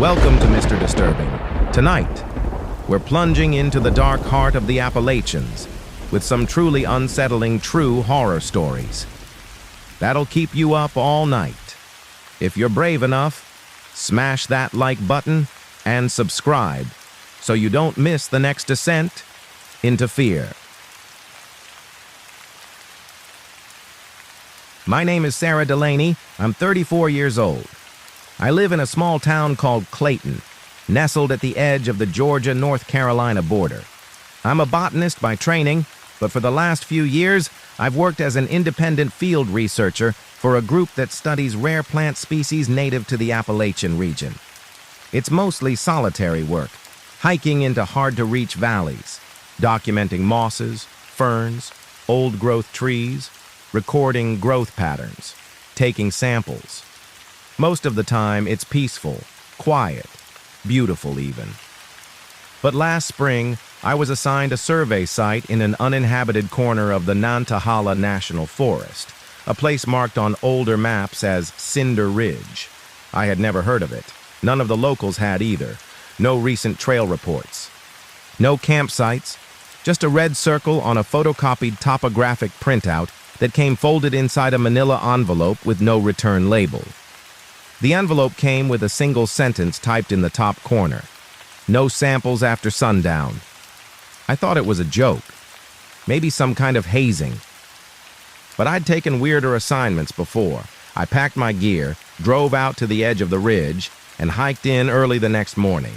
Welcome to Mr. Disturbing. Tonight, we're plunging into the dark heart of the Appalachians with some truly unsettling true horror stories. That'll keep you up all night. If you're brave enough, smash that like button and subscribe so you don't miss the next descent into fear. My name is Sarah Delaney. I'm 34 years old. I live in a small town called Clayton, nestled at the edge of the Georgia-North Carolina border. I'm a botanist by training, but for the last few years, I've worked as an independent field researcher for a group that studies rare plant species native to the Appalachian region. It's mostly solitary work, hiking into hard-to-reach valleys, documenting mosses, ferns, old-growth trees, recording growth patterns, taking samples. Most of the time, it's peaceful, quiet, beautiful even. But last spring, I was assigned a survey site in an uninhabited corner of the Nantahala National Forest, a place marked on older maps as Cinder Ridge. I had never heard of it. None of the locals had either. No recent trail reports. No campsites, just a red circle on a photocopied topographic printout that came folded inside a manila envelope with no return label. The envelope came with a single sentence typed in the top corner. No samples after sundown. I thought it was a joke. Maybe some kind of hazing. But I'd taken weirder assignments before. I packed my gear, drove out to the edge of the ridge, and hiked in early the next morning.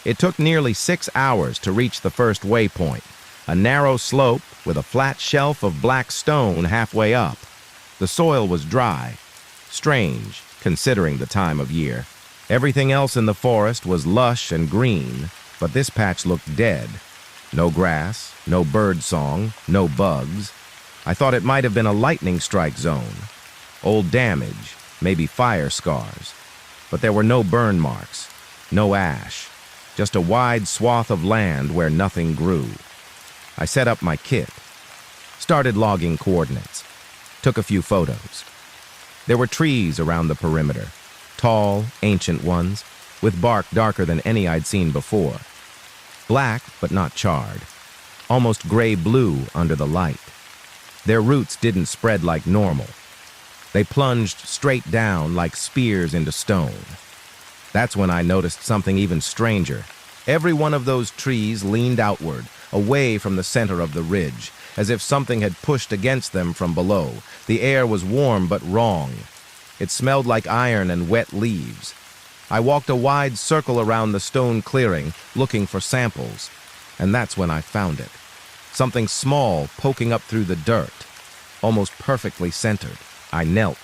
It took nearly 6 hours to reach the first waypoint, a narrow slope with a flat shelf of black stone halfway up. The soil was dry. Strange, considering the time of year. Everything else in the forest was lush and green, but this patch looked dead. No grass, no bird song, no bugs. I thought it might have been a lightning strike zone. Old damage, maybe fire scars. But there were no burn marks, no ash, just a wide swath of land where nothing grew. I set up my kit, started logging coordinates, took a few photos. There were trees around the perimeter, tall, ancient ones, with bark darker than any I'd seen before. Black, but not charred, almost gray-blue under the light. Their roots didn't spread like normal. They plunged straight down like spears into stone. That's when I noticed something even stranger. Every one of those trees leaned outward, away from the center of the ridge, as if something had pushed against them from below. The air was warm but wrong. It smelled like iron and wet leaves. I walked a wide circle around the stone clearing, looking for samples, and that's when I found it. Something small poking up through the dirt, almost perfectly centered. I knelt,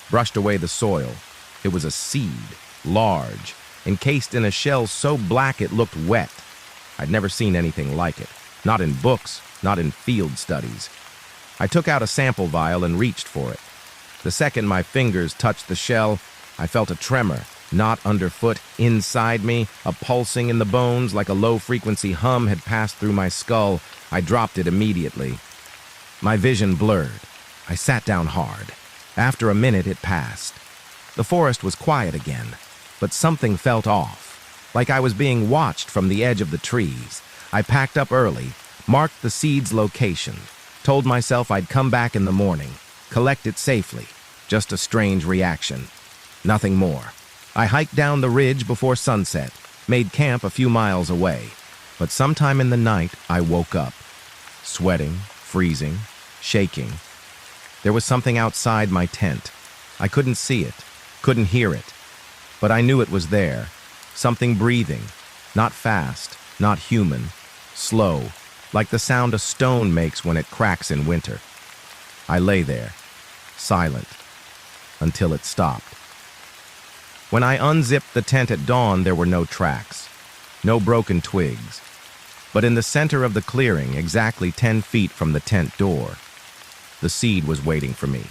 brushed away the soil. It was a seed, large, encased in a shell so black it looked wet. I'd never seen anything like it, not in books, not in field studies. I took out a sample vial and reached for it. The second my fingers touched the shell, I felt a tremor, not underfoot, inside me, a pulsing in the bones like a low-frequency hum had passed through my skull. I dropped it immediately. My vision blurred. I sat down hard. After a minute, it passed. The forest was quiet again, but something felt off, like I was being watched from the edge of the trees. I packed up early, marked the seed's location, told myself I'd come back in the morning, collect it safely. Just a strange reaction. Nothing more. I hiked down the ridge before sunset, made camp a few miles away. But sometime in the night, I woke up, sweating, freezing, shaking. There was something outside my tent. I couldn't see it, couldn't hear it, but I knew it was there. Something breathing, not fast, not human, slow, like the sound a stone makes when it cracks in winter. I lay there, silent, until it stopped. When I unzipped the tent at dawn, there were no tracks, no broken twigs. But in the center of the clearing, exactly 10 feet from the tent door, the seed was waiting for me.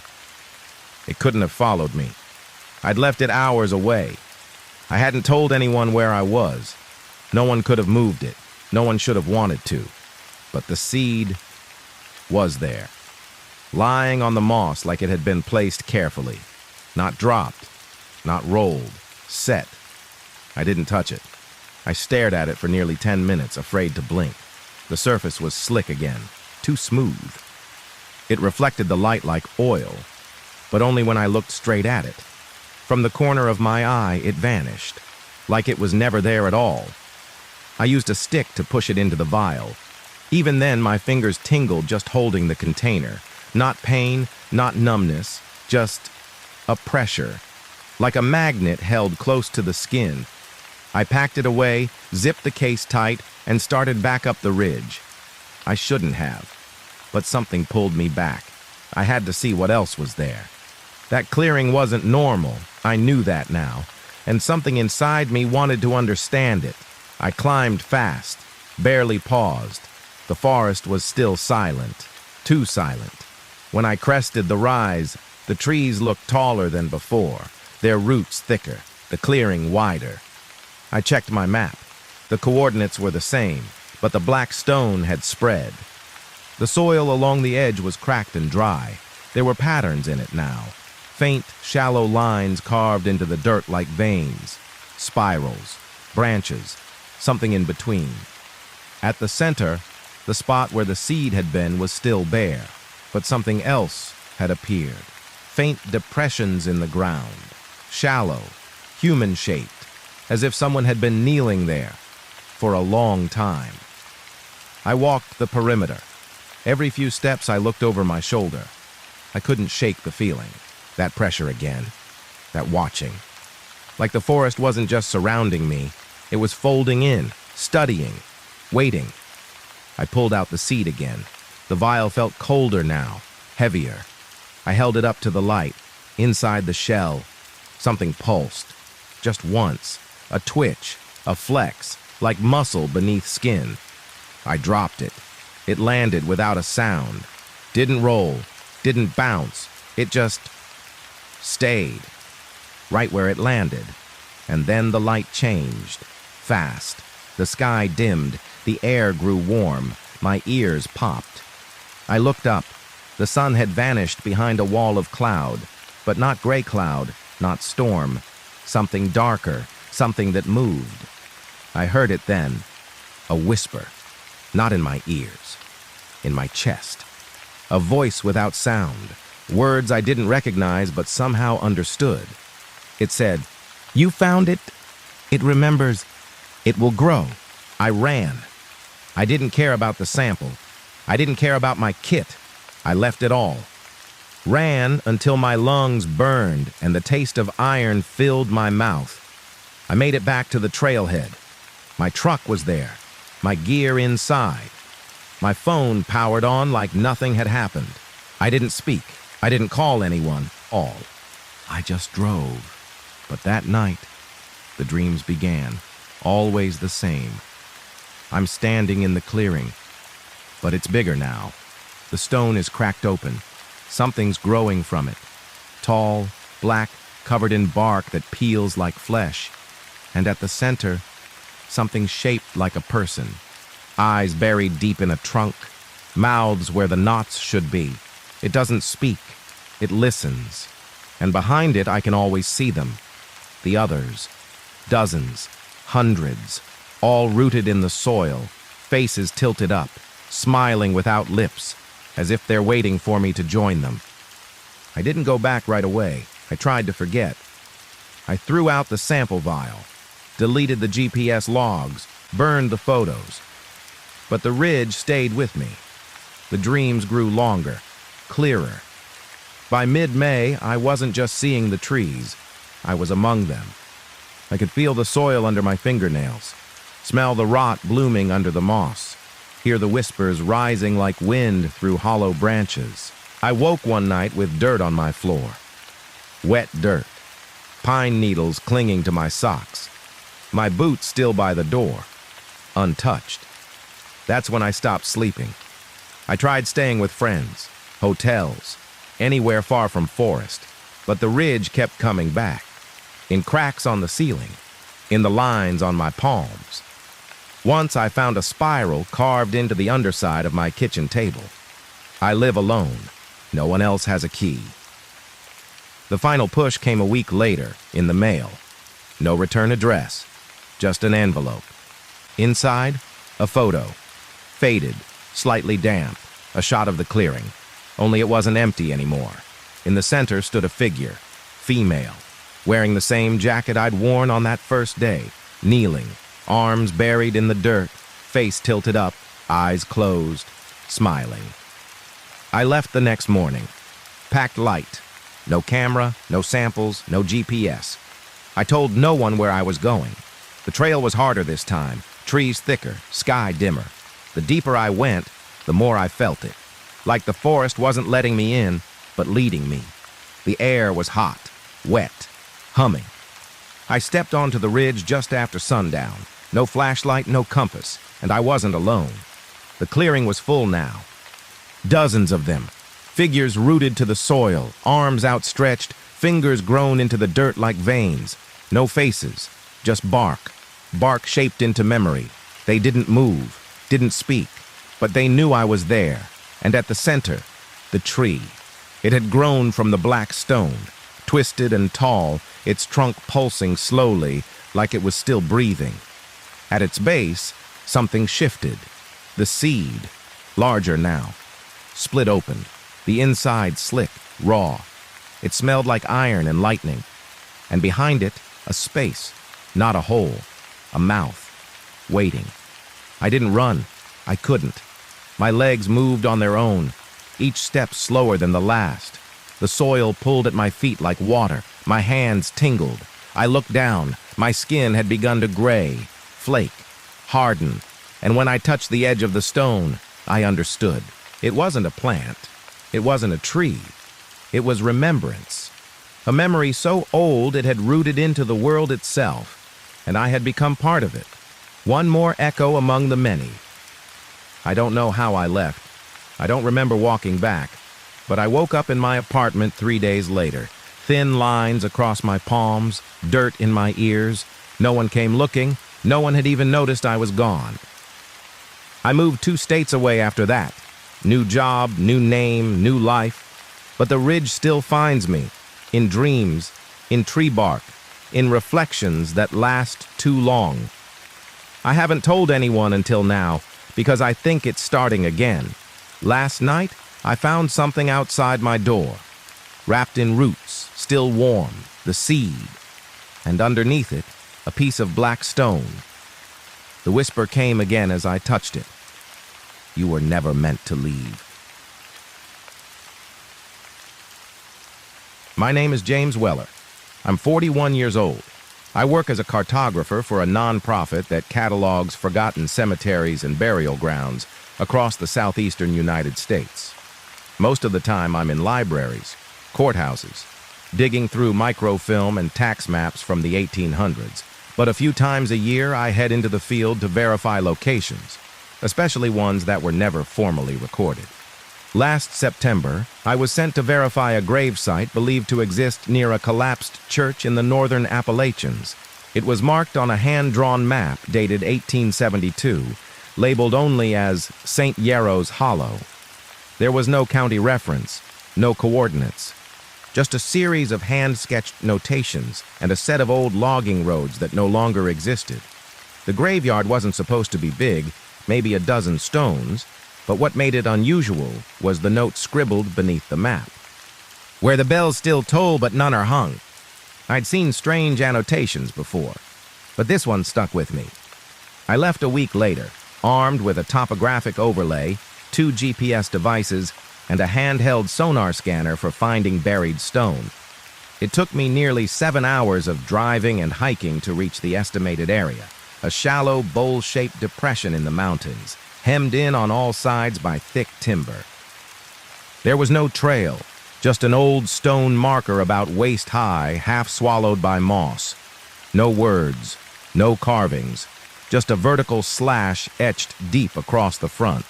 It couldn't have followed me. I'd left it hours away. I hadn't told anyone where I was. No one could have moved it. No one should have wanted to. But the seed was there, lying on the moss like it had been placed carefully, not dropped, not rolled, set, I didn't touch it. I stared at it for nearly 10 minutes, afraid to blink. The surface was slick again, too smooth. It reflected the light like oil, but only when I looked straight at it. From the corner of my eye, it vanished, like it was never there at all. I used a stick to push it into the vial. Even then, my fingers tingled just holding the container. Not pain, not numbness, just a pressure, like a magnet held close to the skin. I packed it away, zipped the case tight, and started back up the ridge. I shouldn't have, but something pulled me back. I had to see what else was there. That clearing wasn't normal. I knew that now, and something inside me wanted to understand it. I climbed fast, barely paused. The forest was still silent, too silent. When I crested the rise, the trees looked taller than before, their roots thicker, the clearing wider. I checked my map. The coordinates were the same, but the black stone had spread. The soil along the edge was cracked and dry. There were patterns in it now, faint, shallow lines carved into the dirt like veins, spirals, branches, something in between. At the center, the spot where the seed had been was still bare, but something else had appeared. Faint depressions in the ground, shallow, human-shaped, as if someone had been kneeling there for a long time. I walked the perimeter. Every few steps I looked over my shoulder. I couldn't shake the feeling. That pressure again. That watching. Like the forest wasn't just surrounding me, it was folding in, studying, waiting. I pulled out the seed again. The vial felt colder now, heavier. I held it up to the light. Inside the shell, something pulsed. Just once. A twitch, a flex, like muscle beneath skin. I dropped it. It landed without a sound. Didn't roll, didn't bounce. It just stayed, right where it landed. And then the light changed, fast. The sky dimmed, the air grew warm, my ears popped. I looked up. The sun had vanished behind a wall of cloud, but not gray cloud, not storm. Something darker, something that moved. I heard it then, a whisper, not in my ears, in my chest. A voice without sound, words I didn't recognize but somehow understood. It said, "You found it. It remembers. It will grow." I ran. I didn't care about the sample. I didn't care about my kit. I left it all. Ran until my lungs burned and the taste of iron filled my mouth. I made it back to the trailhead. My truck was there, my gear inside. My phone powered on like nothing had happened. I didn't speak. I didn't call anyone. I just drove. But that night, the dreams began, always the same. I'm standing in the clearing, but it's bigger now. The stone is cracked open. Something's growing from it. Tall, black, covered in bark that peels like flesh. And at the center, something shaped like a person. Eyes buried deep in a trunk, mouths where the knots should be. It doesn't speak, it listens. And behind it, I can always see them. The others, dozens, hundreds, all rooted in the soil, faces tilted up, smiling without lips, as if they're waiting for me to join them. I didn't go back right away. I tried to forget. I threw out the sample vial, deleted the GPS logs, burned the photos. But the ridge stayed with me. The dreams grew longer, clearer. By mid-May, I wasn't just seeing the trees. I was among them. I could feel the soil under my fingernails, smell the rot blooming under the moss, hear the whispers rising like wind through hollow branches. I woke one night with dirt on my floor. Wet dirt. Pine needles clinging to my socks. My boots still by the door, untouched. That's when I stopped sleeping. I tried staying with friends, hotels, anywhere far from forest, but the ridge kept coming back, in cracks on the ceiling, in the lines on my palms. Once I found a spiral carved into the underside of my kitchen table. I live alone. No one else has a key. The final push came a week later, in the mail. No return address, just an envelope. Inside, a photo. Faded, slightly damp, a shot of the clearing. Only it wasn't empty anymore. In the center stood a figure, female, wearing the same jacket I'd worn on that first day, kneeling, arms buried in the dirt, face tilted up, eyes closed, smiling. I left the next morning, packed light. No camera, no samples, no GPS. I told no one where I was going. The trail was harder this time, trees thicker, sky dimmer. The deeper I went, the more I felt it. Like the forest wasn't letting me in, but leading me. The air was hot, wet, humming. I stepped onto the ridge just after sundown. No flashlight, no compass, and I wasn't alone. The clearing was full now. Dozens of them. Figures rooted to the soil, arms outstretched, fingers grown into the dirt like veins. No faces, just bark. Bark shaped into memory. They didn't move, didn't speak, but they knew I was there. And at the center, the tree. It had grown from the black stone, twisted and tall, its trunk pulsing slowly, like it was still breathing. At its base, something shifted. The seed, larger now, split open, the inside slick, raw. It smelled like iron and lightning. And behind it, a space, not a hole, a mouth, waiting. I didn't run. I couldn't. My legs moved on their own, each step slower than the last. The soil pulled at my feet like water. My hands tingled. I looked down. My skin had begun to gray, flake, harden. And when I touched the edge of the stone, I understood. It wasn't a plant. It wasn't a tree. It was remembrance. A memory so old it had rooted into the world itself, and I had become part of it. One more echo among the many. I don't know how I left. I don't remember walking back, but I woke up in my apartment 3 days later. Thin lines across my palms, dirt in my ears. No one came looking. No one had even noticed I was gone. I moved 2 states away after that. New job, new name, new life. But the ridge still finds me, in dreams, in tree bark, in reflections that last too long. I haven't told anyone until now, because I think it's starting again. Last night, I found something outside my door, wrapped in roots, still warm, the seed, and underneath it, a piece of black stone. The whisper came again as I touched it. You were never meant to leave. My name is James Weller. I'm 41 years old. I work as a cartographer for a nonprofit that catalogs forgotten cemeteries and burial grounds across the southeastern United States. Most of the time I'm in libraries, courthouses, digging through microfilm and tax maps from the 1800s, but a few times a year I head into the field to verify locations, especially ones that were never formally recorded. Last September, I was sent to verify a gravesite believed to exist near a collapsed church in the northern Appalachians. It was marked on a hand-drawn map dated 1872, labeled only as St. Yarrow's Hollow. There was no county reference, no coordinates, just a series of hand-sketched notations and a set of old logging roads that no longer existed. The graveyard wasn't supposed to be big, maybe a dozen stones, but what made it unusual was the note scribbled beneath the map. Where the bells still toll but none are hung. I'd seen strange annotations before, but this one stuck with me. I left a week later, armed with a topographic overlay, 2 GPS devices, and a handheld sonar scanner for finding buried stone. It took me nearly 7 hours of driving and hiking to reach the estimated area, a shallow, bowl-shaped depression in the mountains, hemmed in on all sides by thick timber. There was no trail, just an old stone marker about waist-high, half swallowed by moss. No words, no carvings, just a vertical slash etched deep across the front.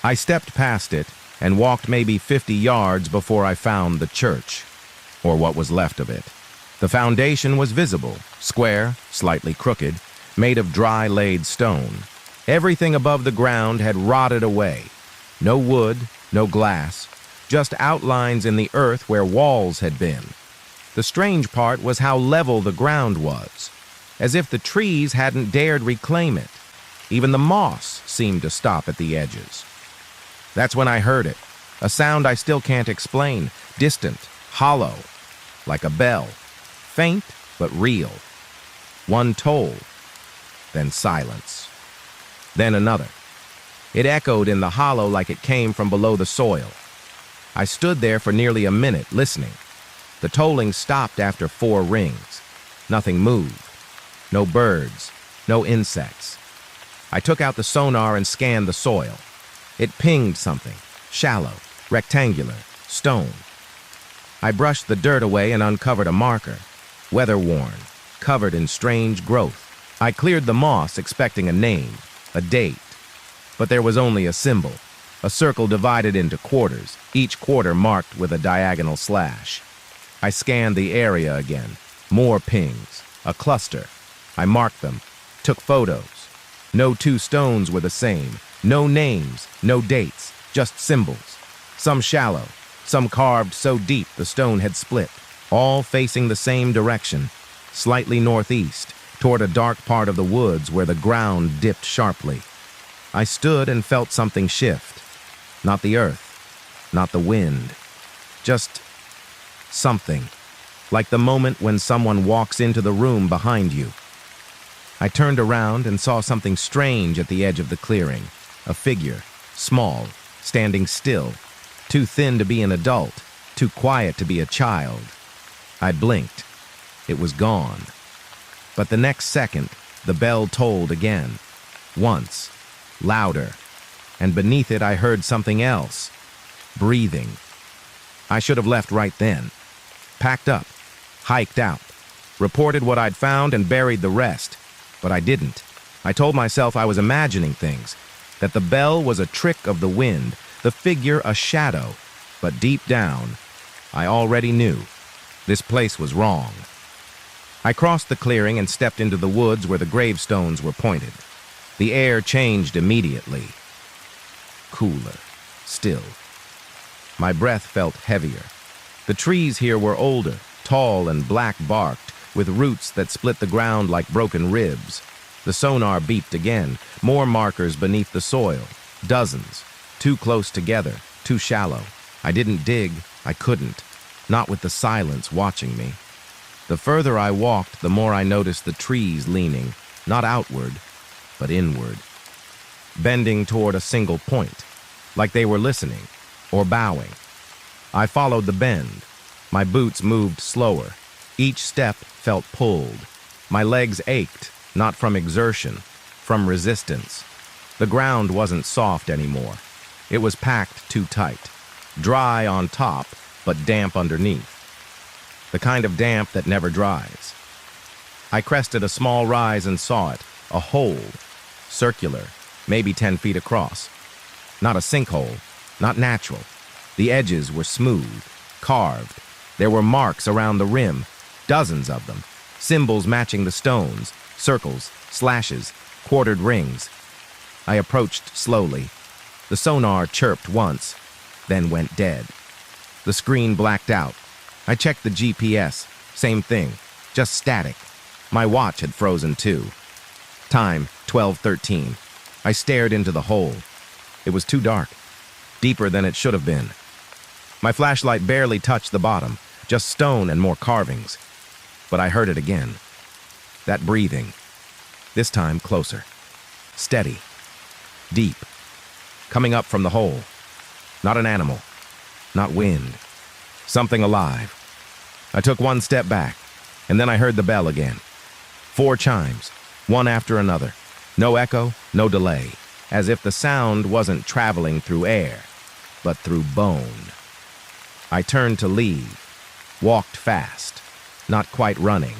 I stepped past it and walked maybe 50 yards before I found the church, or what was left of it. The foundation was visible, square, slightly crooked, made of dry laid stone. Everything above the ground had rotted away. No wood, no glass, just outlines in the earth where walls had been. The strange part was how level the ground was. as if the trees hadn't dared reclaim it. Even the moss seemed to stop at the edges. That's when I heard it, a sound I still can't explain, distant, hollow, like a bell, faint but real. One toll, then silence. Then another. It echoed in the hollow like it came from below the soil. I stood there for nearly a minute, listening. The tolling stopped after 4 rings. Nothing moved. No birds, no insects. I took out the sonar and scanned the soil. It pinged something, shallow, rectangular, stone. I brushed the dirt away and uncovered a marker, weather-worn, covered in strange growth. I cleared the moss, expecting a name, a date. But there was only a symbol, a circle divided into quarters, each quarter marked with a diagonal slash. I scanned the area again. More pings, a cluster. I marked them, took photos. No 2 stones were the same. No names, no dates, just symbols. Some shallow, some carved so deep the stone had split, all facing the same direction, slightly northeast, toward a dark part of the woods where the ground dipped sharply. I stood and felt something shift. Not the earth, not the wind, just something, like the moment when someone walks into the room behind you. I turned around and saw something strange at the edge of the clearing, a figure, small, standing still, too thin to be an adult, too quiet to be a child. I blinked. It was gone. But the next second, the bell tolled again. Once, louder, and beneath it I heard something else. Breathing. I should have left right then. Packed up, hiked out, reported what I'd found and buried the rest. But I didn't. I told myself I was imagining things, that the bell was a trick of the wind, the figure a shadow. But deep down, I already knew. This place was wrong. I crossed the clearing and stepped into the woods where the gravestones were pointed. The air changed immediately. Cooler, still. My breath felt heavier. The trees here were older, tall and black-barked, with roots that split the ground like broken ribs. The sonar beeped again, more markers beneath the soil, dozens, too close together, too shallow. I didn't dig, I couldn't, not with the silence watching me. The further I walked, the more I noticed the trees leaning, not outward, but inward, bending toward a single point, like they were listening or bowing. I followed the bend. My boots moved slower. Each step felt pulled. My legs ached, not from exertion, from resistance. The ground wasn't soft anymore. It was packed too tight, dry on top, but damp underneath. The kind of damp that never dries. I crested a small rise and saw it, a hole, circular, maybe 10 feet across. Not a sinkhole, not natural. The edges were smooth, carved. There were marks around the rim, dozens of them, symbols matching the stones, circles, slashes, quartered rings. I approached slowly. The sonar chirped once, then went dead. The screen blacked out. I checked the GPS, same thing, just static. My watch had frozen too. Time, 12:13. I stared into the hole. It was too dark, deeper than it should have been. My flashlight barely touched the bottom, just stone and more carvings. But I heard it again. That breathing. This time closer. Steady. Deep. Coming up from the hole. Not an animal. Not wind. Something alive. I took one step back, and then I heard the bell again. 4 chimes, one after another. No echo, no delay. As if the sound wasn't traveling through air, but through bone. I turned to leave. Walked fast. Not quite running.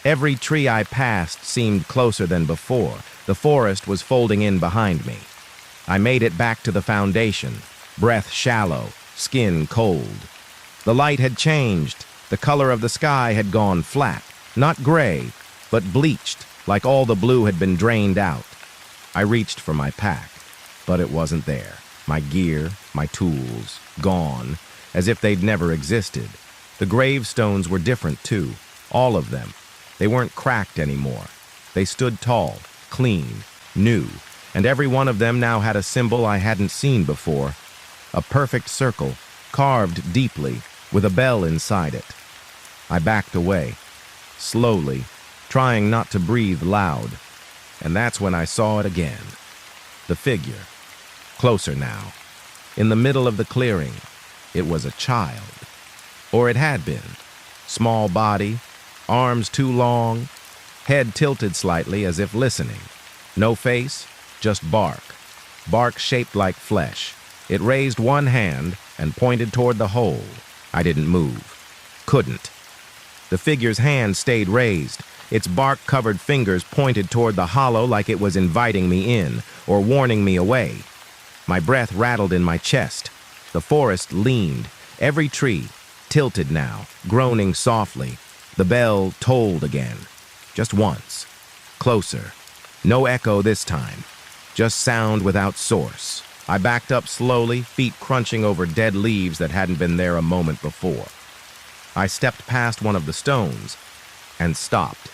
Every tree I passed seemed closer than before. The forest was folding in behind me. I made it back to the foundation, breath shallow, skin cold. The light had changed. The color of the sky had gone flat, not gray, but bleached, like all the blue had been drained out. I reached for my pack, but it wasn't there. My gear, my tools, gone, as if they'd never existed. The gravestones were different too, all of them. They weren't cracked anymore. They stood tall, clean, new, and every one of them now had a symbol I hadn't seen before. A perfect circle, carved deeply, with a bell inside it. I backed away, slowly, trying not to breathe loud, and that's when I saw it again. The figure. Closer now. In the middle of the clearing, it was a child. Or it had been. Small body, arms too long, head tilted slightly as if listening. No face, just bark. Bark shaped like flesh. It raised one hand and pointed toward the hole. I didn't move. Couldn't. The figure's hand stayed raised. Its bark-covered fingers pointed toward the hollow like it was inviting me in or warning me away. My breath rattled in my chest. The forest leaned. Every tree tilted now, groaning softly. The bell tolled again. Just once. Closer. No echo this time. Just sound without source. I backed up slowly, feet crunching over dead leaves that hadn't been there a moment before. I stepped past one of the stones and stopped.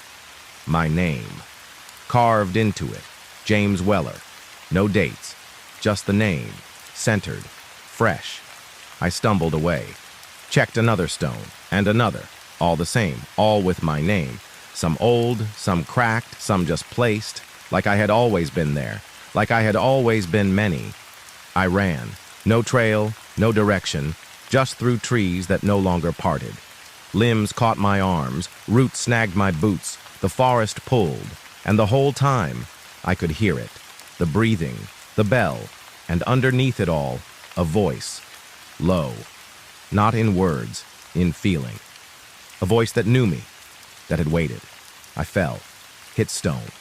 My name. Carved into it. James Weller. No dates. Just the name. Centered. Fresh. I stumbled away. Checked another stone. And another. All the same. All with my name. Some old, some cracked, some just placed. Like I had always been there. Like I had always been many. I ran. No trail, no direction. Just through trees that no longer parted. Limbs caught my arms. Roots snagged my boots. The forest pulled. And the whole time, I could hear it. The breathing. The bell. And underneath it all, a voice. Low. Not in words, in feeling. A voice that knew me, that had waited. I fell, hit stone.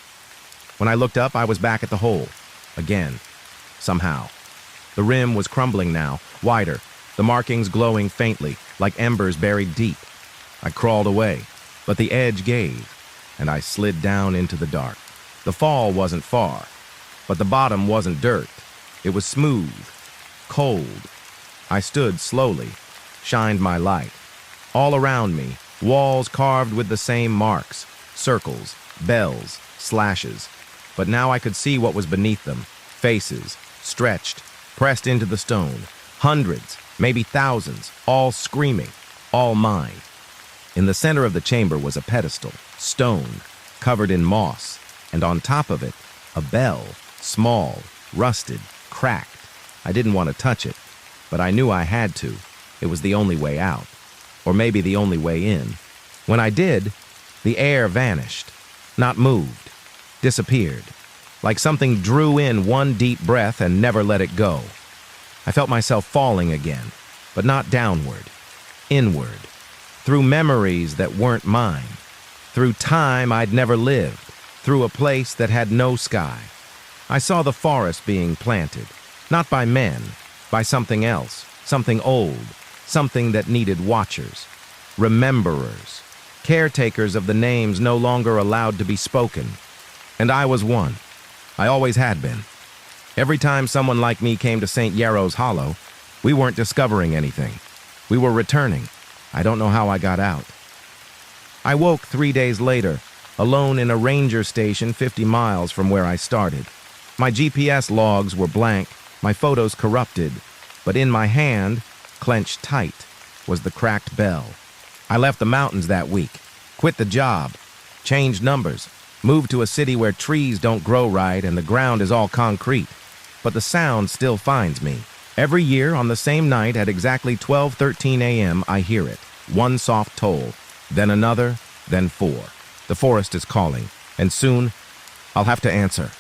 When I looked up, I was back at the hole. Again. Somehow. The rim was crumbling now, wider, the markings glowing faintly, like embers buried deep. I crawled away, but the edge gave, and I slid down into the dark. The fall wasn't far, but the bottom wasn't dirt. It was smooth, cold. I stood slowly, shined my light. All around me, walls carved with the same marks, circles, bells, slashes. But now I could see what was beneath them. Faces, stretched, pressed into the stone. Hundreds, maybe thousands, all screaming, all mine. In the center of the chamber was a pedestal, stone, covered in moss, and on top of it, a bell, small, rusted, cracked. I didn't want to touch it, but I knew I had to. It was the only way out, or maybe the only way in. When I did, the air vanished, not moved, disappeared, like something drew in one deep breath and never let it go. I felt myself falling again, but not downward, inward, through memories that weren't mine, through time I'd never lived, through a place that had no sky. I saw the forest being planted, not by men, by something else, something old, something that needed watchers, rememberers, caretakers of the names no longer allowed to be spoken. And I was one. I always had been. Every time someone like me came to St. Yarrow's Hollow, we weren't discovering anything. We were returning. I don't know how I got out. I woke 3 days later, alone in a ranger station 50 miles from where I started. My GPS logs were blank, my photos corrupted, but in my hand, clenched tight, was the cracked bell. I left the mountains that week, quit the job, changed numbers, moved to a city where trees don't grow right and the ground is all concrete. But the sound still finds me. Every year on the same night at exactly 12:13 a.m. I hear it. One soft toll, then another, then four. The forest is calling, and soon I'll have to answer.